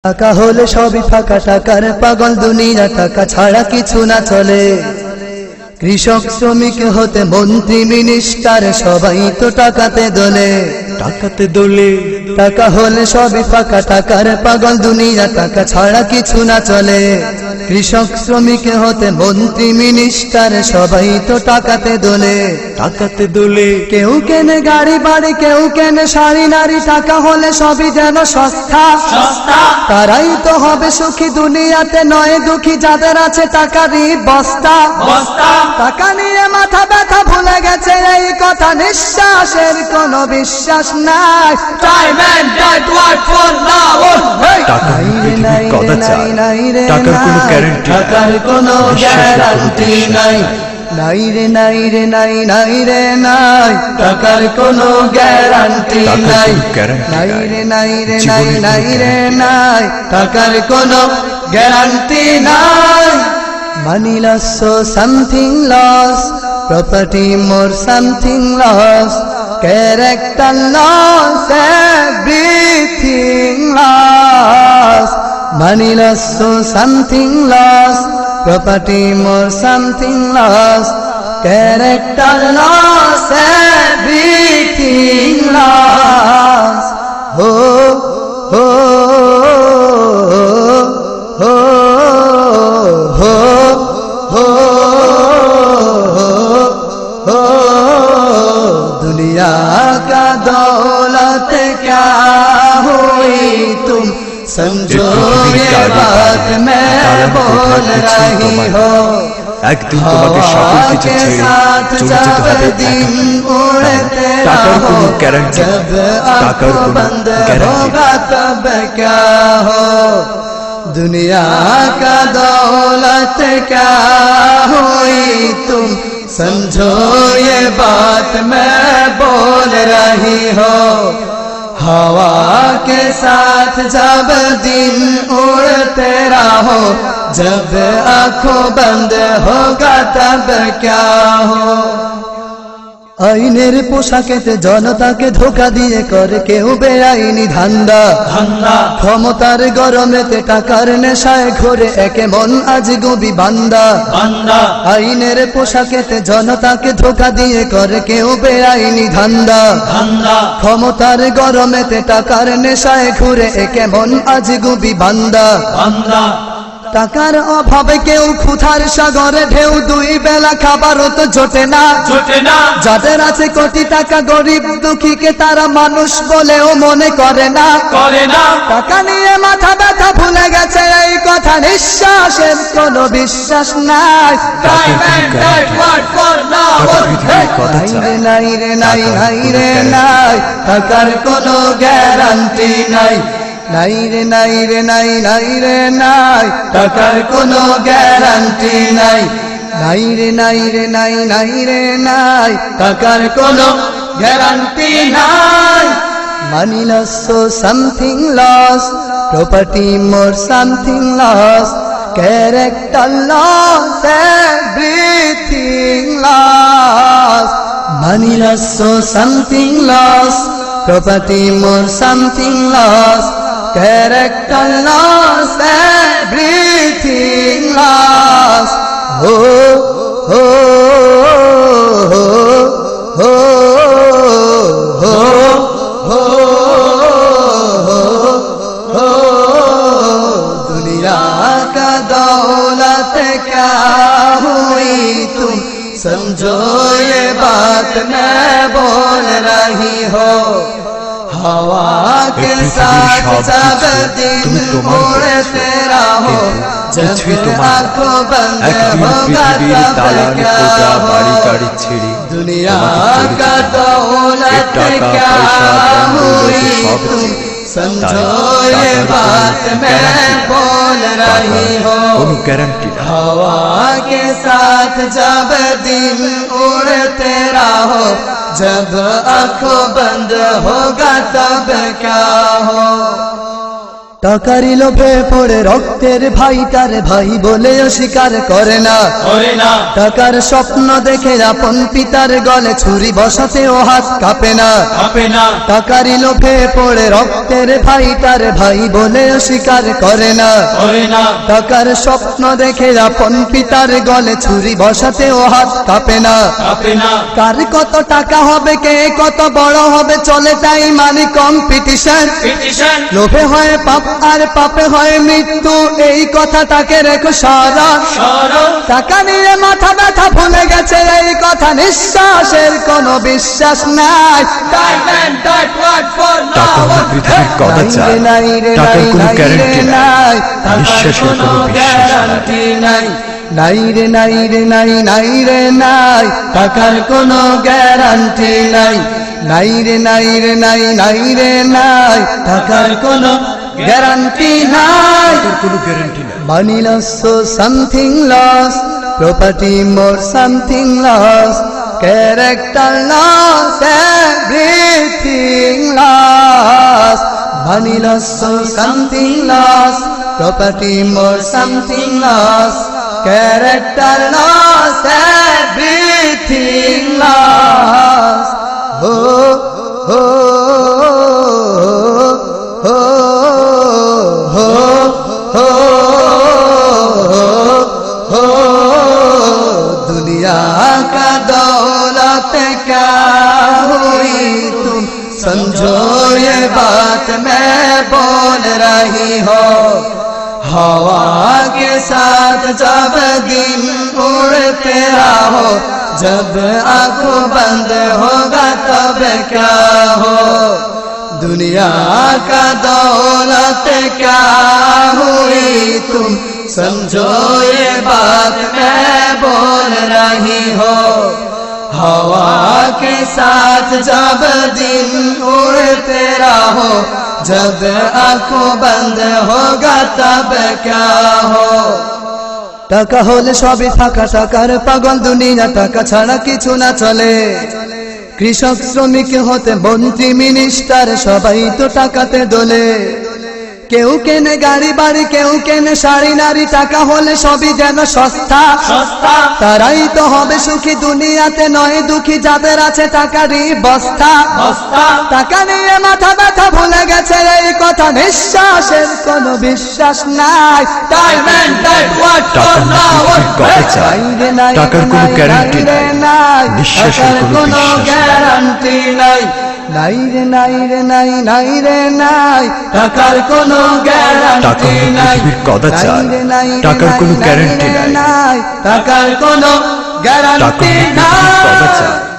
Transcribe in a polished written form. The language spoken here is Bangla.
টাকা হলে সবই ফাঁকা, টাকার পাগল দুনিয়া, টাকা ছাড়া কিছু না চলে। কৃষক শ্রমিক হতে মন্ত্রী মিনিস্টার, সবাই তো টাকাতে দোলে। টাকাতে দোলে টাকা হলে সবই ফাঁকা, টাকার পাগল দুনিয়া, টাকা ছাড়া কিছু না চলে। কৃষক শ্রমিক হতে মন্ত্রী মিনিস্টার, সবাই তো টাকাতে দোলে। টাকাতে দোলে কেউ কেনে গাড়ি বাড়ি, কেউ কেনে শাড়ি নারী, টাকা হলে সবই যেন সস্তা। তারাই তো হবে সুখী দুনিয়াতে, নয় দুঃখী যাদের আছে টাকারই বস্তা। টাকা নিয়ে মাথা ব্যথা, ভুলে গেছে এই কথা, নিঃশ্বাসের কোনো বিশ্বাস নাই। টাকা পৃথিবীর কথা চায়, টাকার কোনো গ্যারান্টি টাকার কোনো গ্যারান্টি নাই। নাই রে নাই রে নাই, নাই রে নাই, টাকার কোনো গ্যারান্টি নাই। নাই রে নাই রে নাই, নাই রে নাই, টাকার কোনো গ্যারান্টি নাই। Money loss, so something lost. Property more, something lost. Character lost, everything lost. Money loss, so something lost. Property more, something lost. Character lost, everything lost. Oh, oh, oh, दुनिया का दौलत क्या हुई तुम समझो, ये बात मैं बोल रही हो। একদিন তোমাকে সকল কিছু ছেড়ে চলে যেতে হবে दिन उड़ते টাকার रहो, কোনো গ্যারান্টি जब টাকার आंखों কোনো बंद গ্যারান্টি होगा तब क्या हो। दुनिया का दौलत क्या हुई तुम समझो, ये बात मैं बोल रही हो। हवा के साथ जब दिन उड़ते रहो, जब आंखों बंद होगा तब क्या हो। আইনের পোশাকেতে জনতাকে ধোকা দিয়ে করে কেউ বেআইনি ধান্দা। ক্ষমতার গরমেতে টাকার নেশায় ঘোরে একে মন আজগুবি বান্দা। আইনের পোশাকেতে জনতাকে ধোকা দিয়ে করে কেউ বেআইনি ধান্দা। ক্ষমতার গরমেতে টাকার নেশায় ঘুরে একে মন আজগুবি বান্দা। টাকার অভাবে কেউ ক্ষুধার সাগরে ঢেউ, দুই বেলা খাবারও তো জোটে না। যাদের আছে কোটি টাকা, গরিব দুঃখীকে তারা মানুষ বলেও মনে করে না। টাকা নিয়ে মাথা ব্যথা, ভুলে গেছে এই কথা, নিঃশ্বাসের কোনো বিশ্বাস নাই। নাই রে নাই, নাই রে নাই, টাকার কোনো গ্যারান্টি নাই। নাই রে নাই রে নাই, নাই রে নাই, টাকার কোনো গ্যারান্টি নাই। নাই রে নাই রে নাই, নাই রে নাই, টাকার কোনো গ্যারান্টি নাই। Money loss, so something lost. Property more, something lost. Character lost, everything lost. Money loss, so something lost. Property more, something lost. Character lost, everything lost. Oh, oh, oh, oh, oh, oh. दुनिया का दौलत क्या हुई तुम समझो, ये बात मैं बोल रही हो। हवा के साथ जब दिन उड़ते रहो, जब आंखों बंद होगा तब क्या हो। दुनिया का दौलत क्या हुई तुम समझो, ये बात मैं बोल रही हो। हवा के साथ जब दिन उड़ते रहो, जब आंखों बंद होगा तब क्या हो। টাকারই লোভে পড়ে রক্তের ভাই তার ভাই বলে অস্বীকার করে না। টাকার স্বপ্ন দেখে আপন পিতার গলে ছুরি বসাতেও হাত কাঁপে না। টাকারই লোভে পড়ে রক্তের ভাই তার ভাই বলে অস্বীকার করে না। টাকার স্বপ্ন দেখে আপন পিতার গলে ছুরি বসাতেও হাত কাঁপে না। কার কত টাকা হবে, কে কত বড় হবে, চলে তাই মানে কম্পিটিশন। লোভে হয় পাপ আর পাপে হয় মৃত্যু, এই কথাটাকে রেখো স্মরণ। টাকা নিয়ে মাথা ব্যথা ভুলে গেছে এই কথা, নিঃশ্বাসের কোনো বিশ্বাস নাই। টাকা হলো পৃথিবীর কদাচার, টাকার কোনো গ্যারান্টি নাই, বিশ্বাসের কোনো বিশ্বাস নাই। নাই রে নাই রে নাই, নাই রে নাই, টাকার কোনো গ্যারান্টি নাই। নাই রে নাই রে নাই, নাই রে নাই, টাকার কোনো গ্যারান্টি নাই। Money loss, so something lost. Property more, something lost. Character lost, everything lost. Money loss, so something lost. Property more, something lost. Character lost, everything lost. Oh, oh, oh, oh. दुनिया का दौलत क्या हुई तुम समझो ये बात मैं बोल रही हो। हवा के साथ जब दिन उड़ते रहो, जब आंखों बंद होगा तब क्या हो। दुनिया का दौलत क्या हुई तुम समझो ये बात मैं बोल रही हो। हवा के साथ जब दिन उड़ते रहो, जब आंखों बंद होगा तब क्या हो। টাকা হলে সবই থাকা, টাকার পাগল দুনিয়া, টাকা ছাড়া কিছু না চলে। কৃষক শ্রমিক হতে মন্ত্রী মিনিস্টার, সবাই তো টাকাতে দোলে। কেউ কেনে গাড়ি বাড়ি, কেউ কেনে শাড়ি নারী, টাকা হলে সবই যেন সস্তা। তারাই তো হবে সুখী দুনিয়াতে, নয় দুঃখী যাদের আছে টাকারই বস্তা। টাকা নিয়ে মাথা ব্যথা ভুলে গেছে এই কথা, নিঃশ্বাসের কোনো বিশ্বাস নাই। টাকার কোনো গ্যারান্টি নাই, বিশ্বাসের কোনো গ্যারান্টি নাই। নাই রে নাই রে নাই, নাই রে নাই, টাকার কোনো গ্যারান্টি নাই। কদাচার, টাকার কোনো গ্যারান্টি নাই, টাকার কোনো গ্যারান্টি নাই।